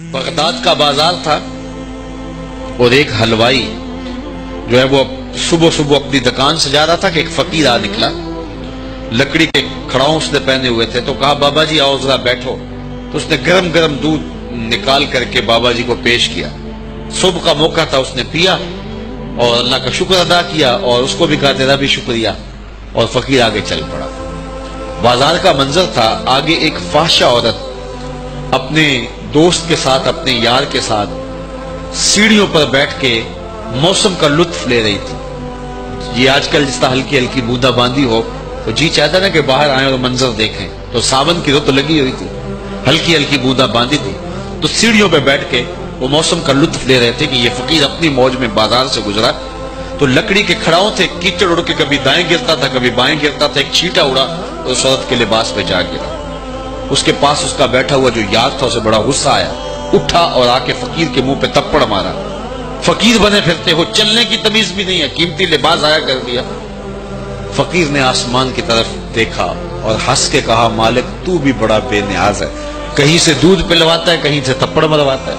Baghdad کا بازار تھا اور ایک حلوائی جو ہے وہ صبح صبح اپنی دکان سجا رہا تھا کہ ایک فقیر آ نکلا، لکڑی کے کھڑاؤں اس نے پہنے ہوئے تھے، تو کہا بابا جی آؤ ذرا بیٹھو، تو اس نے گرم گرم دودھ نکال کر کے بابا جی کو پیش کیا۔ صبح کا موقع تھا، اس نے پیا اور اللہ کا شکر ادا کیا اور اس کو بھی کہا تیرا بھی شکریہ، اور فقیر آگے چل پڑا۔ بازار کا منظر تھا، آگے ایک فاحشہ عورت اپنے دوست کے ساتھ، اپنے یار کے ساتھ سیڑھیوں پر بیٹھ کے موسم کا لطف لے رہی تھی۔ یہ آج کل جس طرح ہلکی ہلکی بوندا باندی ہو تو جی چاہتا نا کہ باہر آئیں اور منظر دیکھیں، تو ساون کی رت لگی ہوئی تھی، ہلکی ہلکی بوندا باندی تھی، تو سیڑھیوں پہ بیٹھ کے وہ موسم کا لطف لے رہے تھے کہ یہ فقیر اپنی موج میں بازار سے گزرا، تو لکڑی کے کھڑاؤں تھے، کیچڑ اڑ کے کبھی دائیں گرتا تھا کبھی بائیں گرتا تھا، ایک چھینٹا اڑا تو اس عورت کے لباس پہ جا گرا۔ اس کے پاس اس کا بیٹھا ہوا جو یار تھا اسے بڑا غصہ آیا، اٹھا اور آ کے فقیر کے منہ پہ تپڑ مارا۔ فقیر بنے پھرتے ہو، چلنے کی تمیز بھی نہیں ہے، قیمتی لباس ضائع کر دیا۔ فقیر نے آسمان کی طرف دیکھا اور ہنس کے کہا مالک تو بھی بڑا بے نیاز ہے، کہیں سے دودھ پلواتا ہے کہیں سے تپڑ مرواتا ہے۔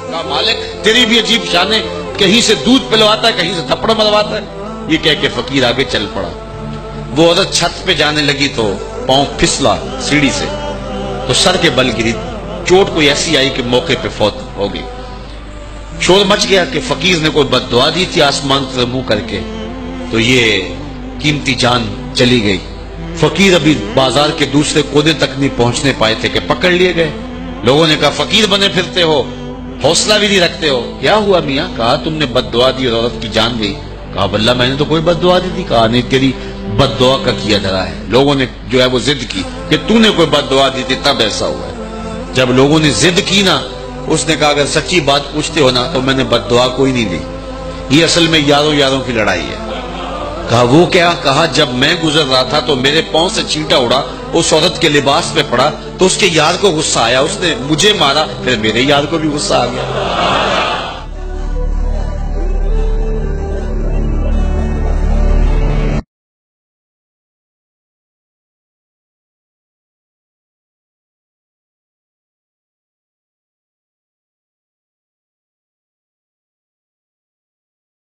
کہا مالک تیری بھی عجیب شان ہے، کہیں سے دودھ پلواتا ہے کہیں سے تپڑ مرواتا ہے۔ یہ کہہ کے فقیر آگے چل پڑا۔ وہ عورت چھت پہ جانے لگی تو پاؤں پھسلا سیڑھی سے تو سر کے بل گری، چوٹ کوئی ایسی آئی کہ موقع پہ فوت ہو گئی۔ شور مچ گیا کہ فقیر نے کوئی بد دعا دی تھی آسمان سے منہ کر کے، تو یہ قیمتی جان چلی گئی۔ فقیر ابھی بازار کے دوسرے کونے تک نہیں پہنچنے پائے تھے کہ پکڑ لیے گئے۔ لوگوں نے کہا فقیر بنے پھرتے ہو، حوصلہ بھی نہیں رکھتے ہو، کیا ہوا میاں؟ کہا تم نے بد دعا دی اور عورت کی جان گئی۔ کہا واللہ میں نے تو کوئی بد دعا دی تھی۔ کہا نہیں، تیری بد دعا کا کیا دھرا ہے، لوگوں نے جو ہے وہ ضد کی کہ تو نے کوئی بد دعا دی تھی تب ایسا ہوا ہے۔ جب لوگوں نے ضد کی نا، اس نے کہا اگر سچی بات پوچھتے ہو نا تو میں نے بد دعا کوئی نہیں دی، یہ اصل میں یاروں یاروں کی لڑائی ہے۔ کہا وہ کیا؟ کہا جب میں گزر رہا تھا تو میرے پاؤں سے چینٹا اڑا، اس عورت کے لباس پہ پڑا تو اس کے یار کو غصہ آیا، اس نے مجھے مارا، پھر میرے یار کو بھی غصہ آ گیا۔